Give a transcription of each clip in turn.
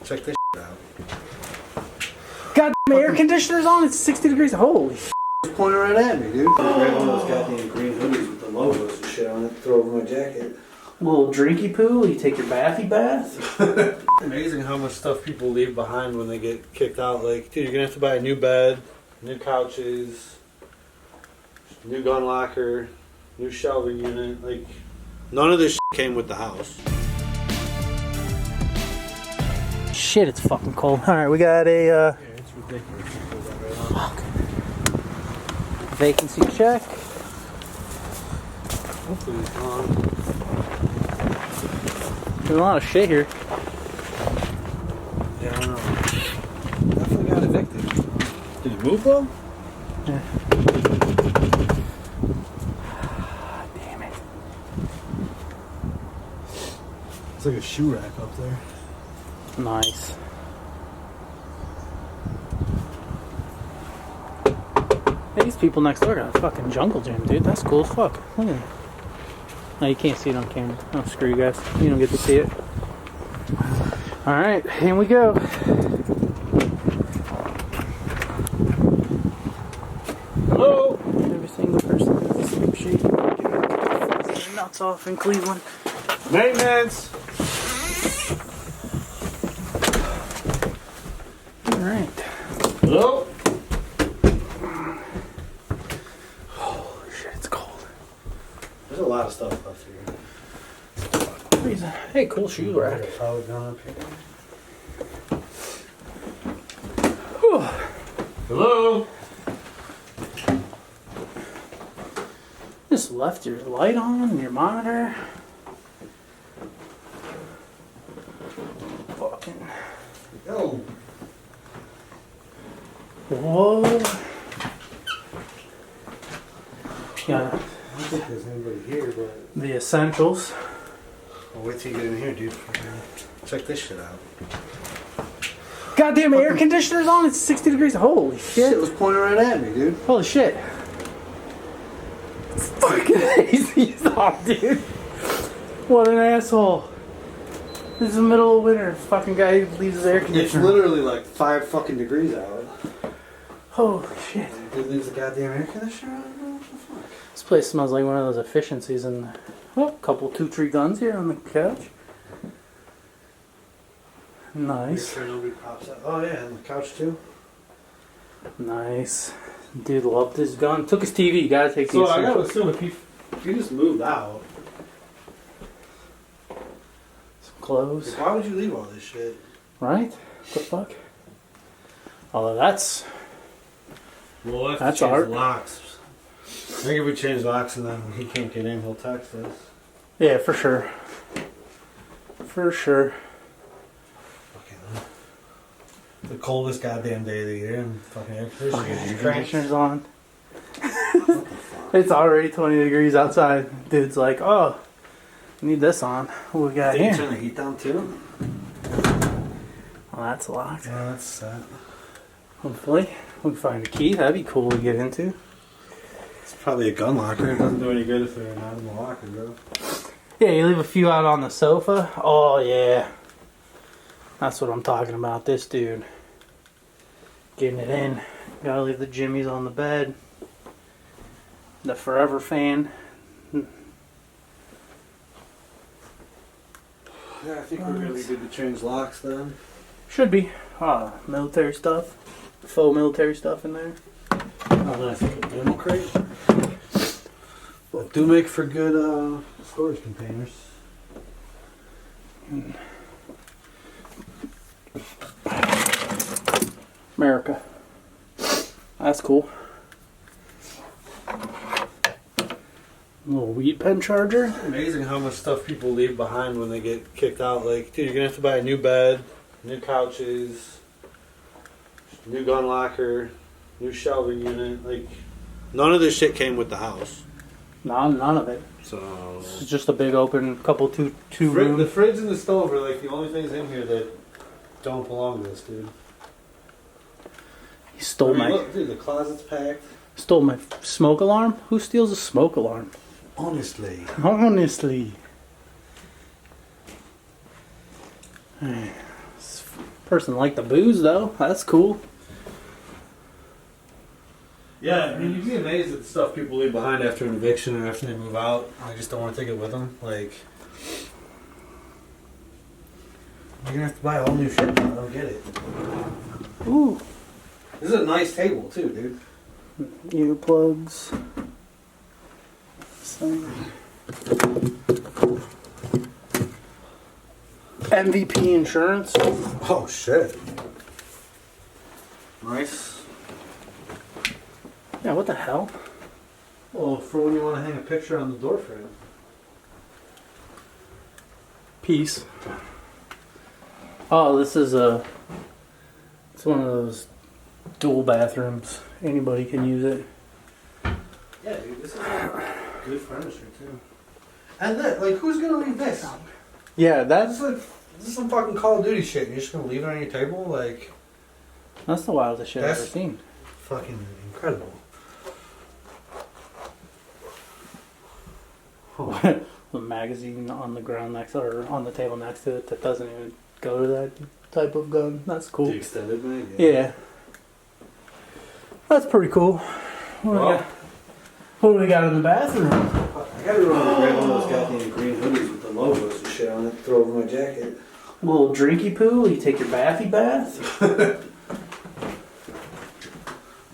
Check this out. Goddamn air conditioner's on. It's 60 degrees. Holy It's pointing right at me, dude. Grab one of those goddamn green hoodies with the logos and shit on it. Throw over my jacket. little drinky poo. You take your bathy bath. Amazing how much stuff people leave behind when they get kicked out. Like, dude, you're gonna have to buy a new bed, new couches, new gun locker, new shelving unit. Like, none of this shit came with the house. Shit, it's fucking cold. Alright, we got a Yeah, it's ridiculous. fuck. Vacancy check. Hopefully it's gone. There's a lot of shit here. Yeah, I don't know. Definitely got evicted. Did you move though? Yeah. Damn it. It's like a shoe rack up there. Nice. Hey, these people next door got a fucking jungle gym, dude. That's cool as fuck. Look at it. No, you can't see it on camera. Oh, screw you guys. You don't get to see it. Alright, here we go. Hello! Every single person has a sleep sheet. Get their nuts off in Cleveland. Maintenance! Alright. Hello? Holy shit, it's cold. There's a lot of stuff left here. Hey, cool shoe rack. Power gun up here. Whew. Hello? Just left your light on, your monitor. Fucking. Yo. Whoa. Yeah, I don't think there's anybody here, but the essentials. I'll wait till you get in here, dude. Check this shit out. Goddamn air conditioner's on. It's 60 degrees. Holy shit. Shit was pointing right at me, dude. Holy shit. It's fucking AC's off, dude. What an asshole. This is the middle of winter. Fucking guy leaves his air It's conditioner. literally like 5 fucking degrees out. Holy shit. Dude leaves the goddamn air conditioner on? What the fuck? This place smells like one of those efficiencies and a couple 2-3 guns here on the couch. Make Nice. sure nobody pops out. Oh yeah, and the couch too. Nice. Dude loved his gun. Took his TV. You gotta take the So I gotta essentials. assume if he just moved out, Some clothes. why would you leave all this shit? Right? What the fuck? Although that's... Well, we'll have That's to change art. the locks. I think if we change locks and then he can't get in, he'll text us. Yeah, for sure. For sure. Fucking the coldest goddamn day of the year and fucking air Fucking air conditioners. conditioner's on. It's already 20 degrees outside. Dude's like, oh, need this on. What we got Did you here? turn the heat down too? Well, that's locked. Yeah, that's set. Hopefully. We can find a key. That'd be cool to get into. It's probably a gun locker. It doesn't do any good if they're not in the locker, bro. Yeah, you leave a few out on the sofa. Oh, yeah. That's what I'm talking about. This dude. Getting it in. Gotta leave the jimmies on the bed. The forever fan. Yeah, I think we're really good to change locks then. Should be. Military stuff. Faux military stuff in there. Oh, then I think a minimal crate. But do make for good storage containers. America. That's cool. Little weed pen charger. Amazing how much stuff people leave behind when they get kicked out. Like, dude, you're gonna have to buy a new bed, new couches, new gun locker, new shelving unit. Like, none of this shit came with the house. No, none of it. So It's just a big open couple two the room. fridge and the stove are like the only things in here that don't belong to this dude. He stole my Look, dude, the closet's packed. smoke alarm. Who steals a smoke alarm? Honestly. Honestly. Person liked the booze though. That's cool. Yeah, I mean, you'd be amazed at the stuff people leave behind after an eviction or after they move out. They just don't want to take it with them. Like, you're gonna have to buy all new shit now. I don't get it. Ooh. This is a nice table too, dude. Earplugs. MVP insurance. Oh shit. Nice. Yeah, what the hell? Well, for when you want to hang a picture on the door frame. Piece. Oh, this is it's one of those dual bathrooms. Anybody can use it. Yeah, dude, this is good furniture too. And that, like, who's gonna leave this? Yeah, This is some fucking Call of Duty shit. And you're just gonna leave it on your table, like, that's the wildest shit I've ever That's- seen. fucking incredible. A magazine on the ground next or on the table next to it that doesn't even go to that type of gun. That's cool. The extended mag. Yeah. That's pretty cool. What do we got in the bathroom? I gotta remember to grab one of those goddamn green hoodies with the logos and shit on it to throw over my jacket. A little drinky poo. You take your bathy bath.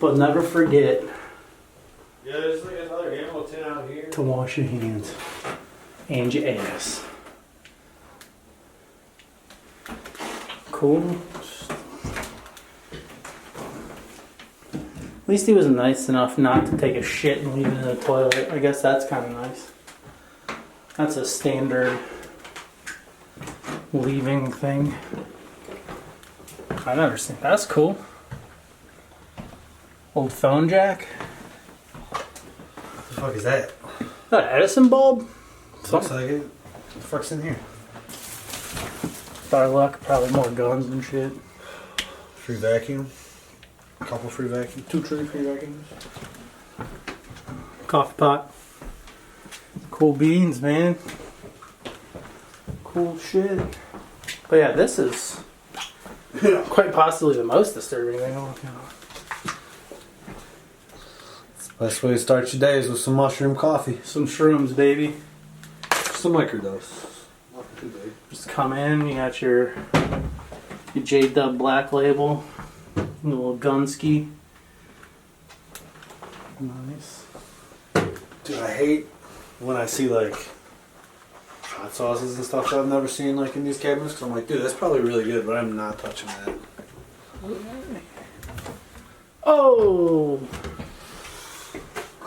But never forget Yeah, there's like another ammo tin out here. to wash your hands and your ass. Cool. At least he was nice enough not to take a shit and leave it in the toilet. I guess that's kind of nice. That's a standard leaving thing. I never seen. That's cool. Old phone jack. What the fuck is that? That Edison bulb? Looks like it. What the fuck's in here? By luck, probably more guns and shit. Free vacuum. A couple free vacuums. 2 free vacuums. Coffee pot. Cool beans, man. Cool shit. But yeah, this is quite possibly the most disturbing thing I'm looking at. Best way to start your day is with some mushroom coffee. Some shrooms, baby. Just a microdose. Nothing too big. Just come in, you got your J-Dub Black Label, a little gunski. Nice. Dude, I hate when I see like hot sauces and stuff that I've never seen like in these cabinets. Cause I'm like, dude, that's probably really good, but I'm not touching that. Oh!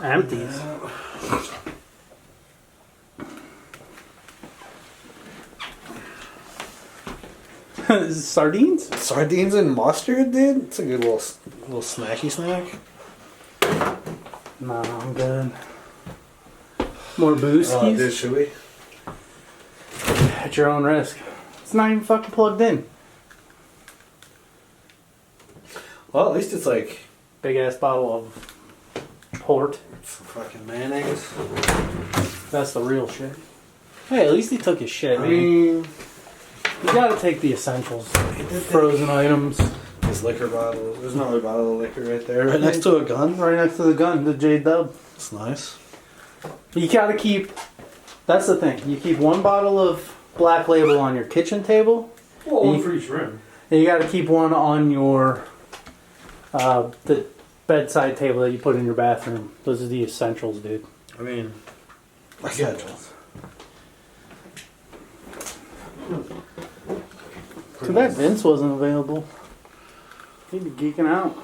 Empties. Sardines? Sardines and mustard, dude. It's a good little snacky snack. Nah, I'm good. More booskies? Oh, dude, should we? At your own risk. It's not even fucking plugged in. Well, at least it's like Big ass bottle of port. some fucking mayonnaise. That's the real shit. Hey, at least he took his shit, I man. mean, You gotta take the essentials. Frozen items. this liquor bottle. There's another bottle of liquor right there, right next to a gun. Right next to the gun, the J-Dub. It's nice. You gotta keep... That's the thing. You keep one bottle of Black Label on your kitchen table. Well, one for each room. And you gotta keep one on your... the bedside table that you put in your bathroom. Those are the essentials, dude. I mean, I got it. Too bad Vince wasn't available. He'd be geeking out.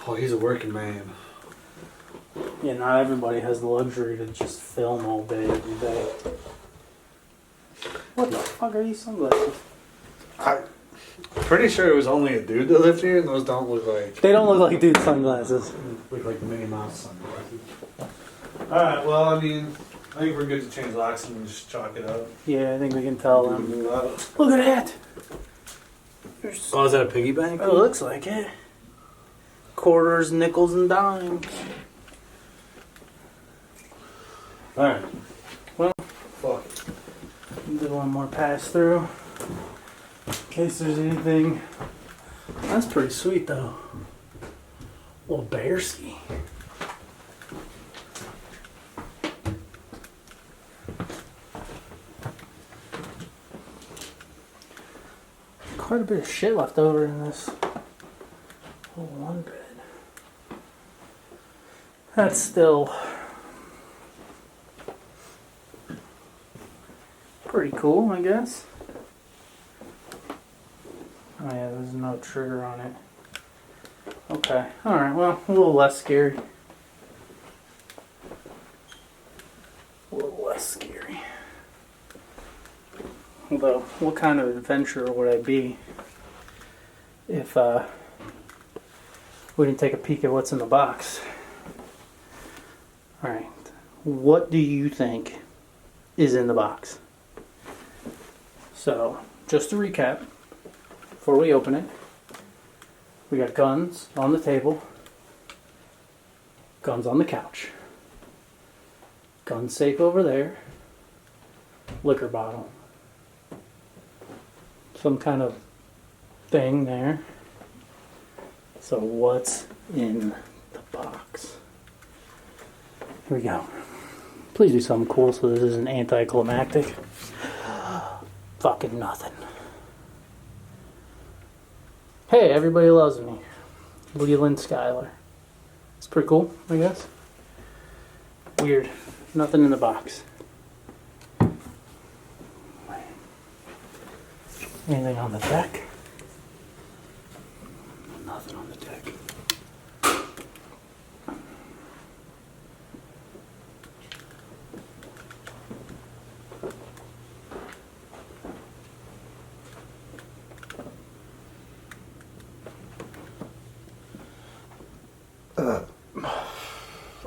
Oh, he's a working man. Yeah, not everybody has the luxury to just film all day, every day. What the fuck are these sunglasses? I'm pretty sure it was only a dude that lived here, and those don't look like They don't look like dude sunglasses. look like Minnie Mouse sunglasses. All right, well, I mean, I think we're good to change locks and just chalk it up. Yeah, I think we can tell them. Move out. Look at that! Oh, is that a piggy bank? Oh, it looks like it. Quarters, nickels, and dimes. All right. Well, Fuck it. do one more pass through. In case there's anything That's pretty sweet though. Little bear ski. Quite a bit of shit left over in this little one bed. That's still pretty cool, I guess. Oh yeah, there's no trigger on it. Okay, alright, well, a little less scary. A little less scary. Although, what kind of adventure would I be if we didn't take a peek at what's in the box? Alright, what do you think is in the box? So, just to recap, before we open it, we got guns on the table, guns on the couch, gun safe over there, liquor bottle, some kind of thing there. So what's in the box? Here we go. Please do something cool so this isn't anticlimactic. Fucking nothing. Hey, everybody loves me. Leland Skyler. It's pretty cool, I guess. Weird. Nothing in the box. Anything on the deck? Nothing on the deck.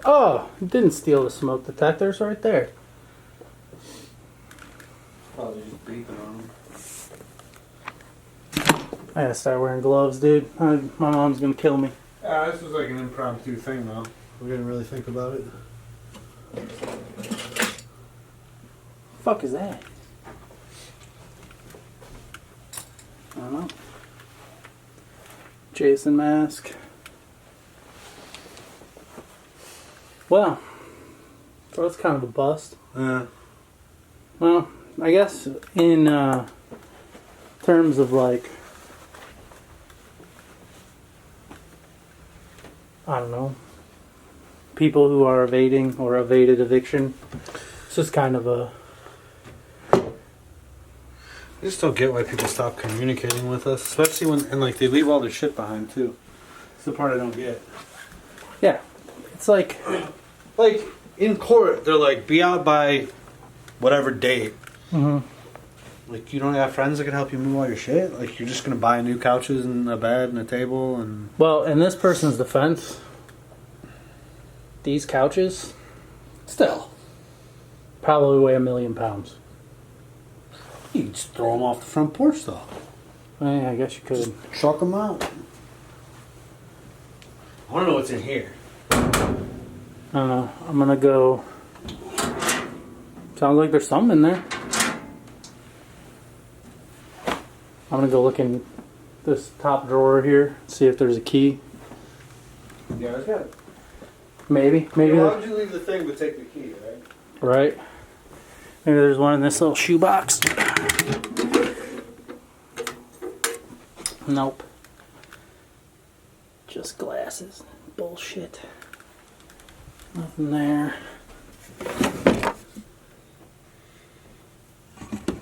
Oh, didn't steal the smoke detectors right there. Probably just beeping on them. I gotta start wearing gloves, dude. My mom's gonna kill me. This was like an impromptu thing, though. We didn't really think about it. Fuck is that? I don't know. Jason mask. Well, so that's kind of a bust. Yeah. Well, I guess in terms of like, I don't know, people who are evading or evaded eviction, it's just kind of a... I just don't get why people stop communicating with us, especially when, and like, they leave all their shit behind, too. It's the part I don't get. Yeah, it's like in court, they're like, be out by whatever date. Mm-hmm. Like, you don't have friends that can help you move all your shit? Like, you're just gonna buy new couches and a bed and a table and... Well, in this person's defense, these couches still probably weigh 1,000,000 pounds. You can just throw them off the front porch, though. Yeah, I guess you could. Just truck them out. I wanna know what's in here. I don't know. I'm gonna go. Sounds like there's something in there. I'm gonna go look in this top drawer here, see if there's a key. Yeah, I got it. Maybe. Why would you leave the thing but take the key, right? Right. Maybe there's one in this little shoebox. Nope. Just glasses. Bullshit. Nothing there.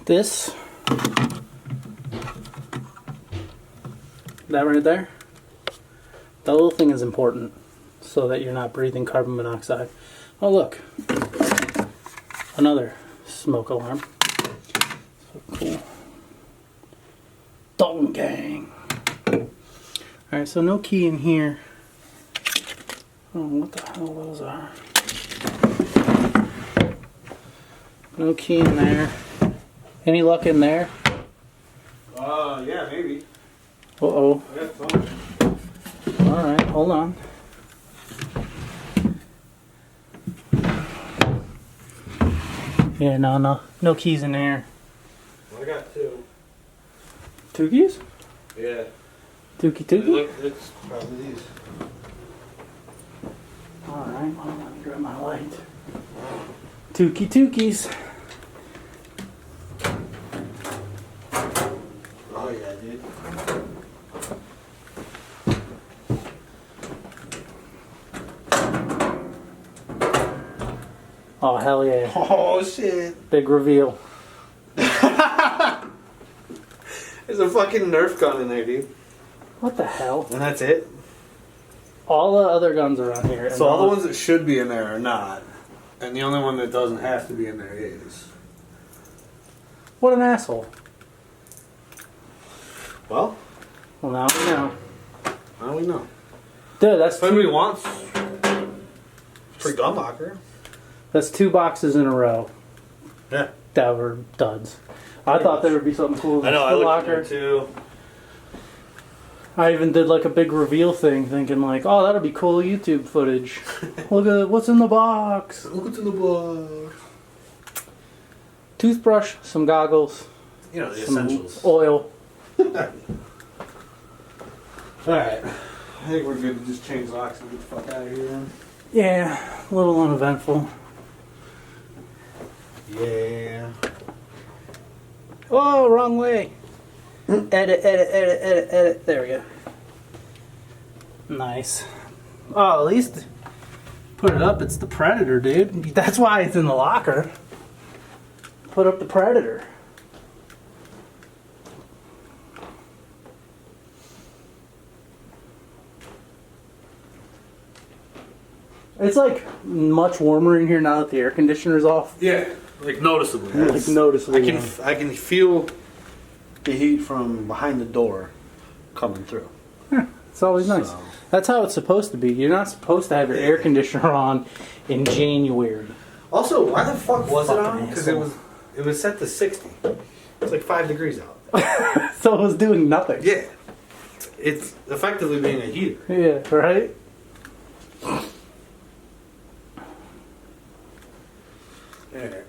This. That right there. That little thing is important so that you're not breathing carbon monoxide. Oh look. Another smoke alarm. So cool. Dalton gang. Alright, so no key in here. Oh, what the hell those are. No key in there. Any luck in there? Yeah, maybe. Uh-oh. I got some. Alright, hold on. Yeah, no keys in there. Well, I got two. 2 keys? Yeah. Tukey Tukey? Look, it's probably these. Alright, well, let me grab my light. Tukey Tukeys. Oh yeah, dude. Oh, hell yeah. Oh shit. Big reveal. There's a fucking Nerf gun in there, dude. What the hell? And that's it? All the other guns around here. So all the ones that should be in there are not. And the only one that doesn't have to be in there is. What an asshole. Well, Now we know. now we know. Dude, that's If anybody wants free gun locker. That's 2 boxes in a row Yeah. that were duds. I thought there would be something cool in I the know, I Foot looked Locker. at there too. I even did like a big reveal thing, thinking like, oh, that'll be cool YouTube footage. Look at what's in the box. Look what's in the box. Toothbrush, some goggles, You know, the some essentials. oil. Alright. I think we're good to just change locks and get the fuck out of here then. Yeah, a little uneventful. Yeah. Oh, wrong way. Edit. There we go. Nice. Oh, at least put it up. It's the Predator, dude. That's why it's in the locker. Put up the Predator. It's like much warmer in here now that the air conditioner's off. Yeah, like noticeably. Like noticeably. I can feel the heat from behind the door coming through. It's always nice. So- That's how it's supposed to be. You're not supposed to have your air conditioner on in January. Also, why the fuck was it Fucking on? Because asshole. it was set to 60. It's like 5 degrees out. So it was doing nothing. Yeah. It's effectively being a heater. Yeah, right? There.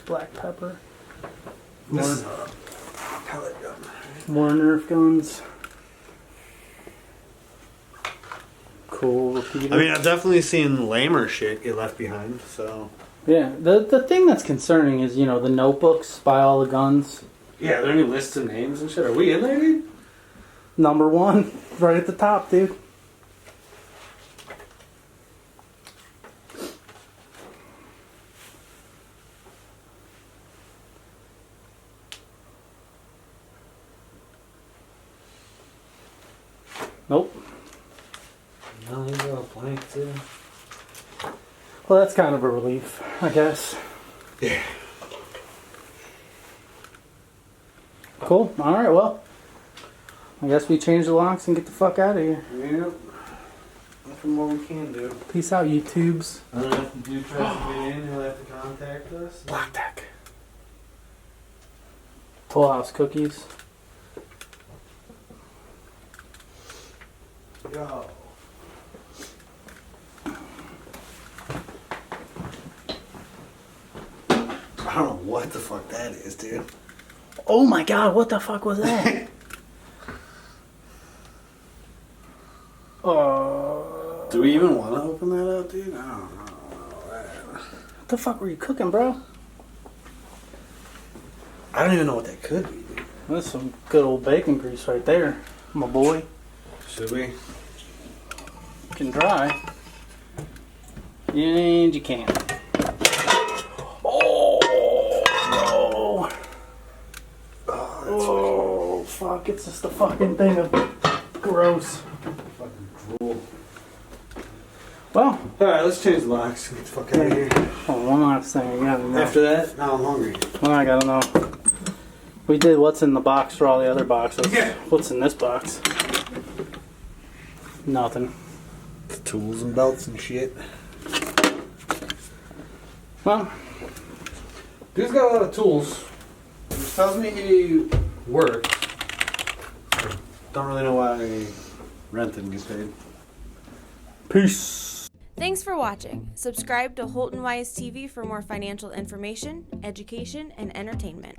Black pepper. This is a pellet gun. More Nerf guns. Cool repeater. I mean, I've definitely seen lamer shit get left behind, so. Yeah, the thing that's concerning is, you know, the notebooks by all the guns. Yeah, are there any lists of names and shit? Are we in there, dude? Number 1, right at the top, dude. Nope. No, these are all blank, too. Well, that's kind of a relief, I guess. Yeah. Cool. Alright, well. I guess we change the locks and get the fuck out of here. Yep. Nothing more we can do. Peace out, YouTubes. I don't know if you do try to get in, you'll have to contact us. Black Deck. Full House cookies. Yo. I don't know what the fuck that is, dude. Oh my god, what the fuck was that? Do we even want to open that up, dude? I don't know. What the fuck were you cooking, bro? I don't even know what that could be, dude. That's some good old bacon grease right there, my boy. Should we? You can try. And you can. Oh, no. Oh, fuck. It's just a fucking thing of gross. Fucking drool. Well, Alright, let's change the locks and get the fuck out of here. oh, one last thing I gotta know. After that, now I'm hungry. Well, I gotta know. We did what's in the box for all the other boxes. Yeah. What's in this box? Nothing. Tools and belts and shit. Well, Dude's got a lot of tools. Which tells me he works. Don't really know why renting gets paid. peace. Thanks for watching. Subscribe to Holton Wise TV for more financial information, education, and entertainment.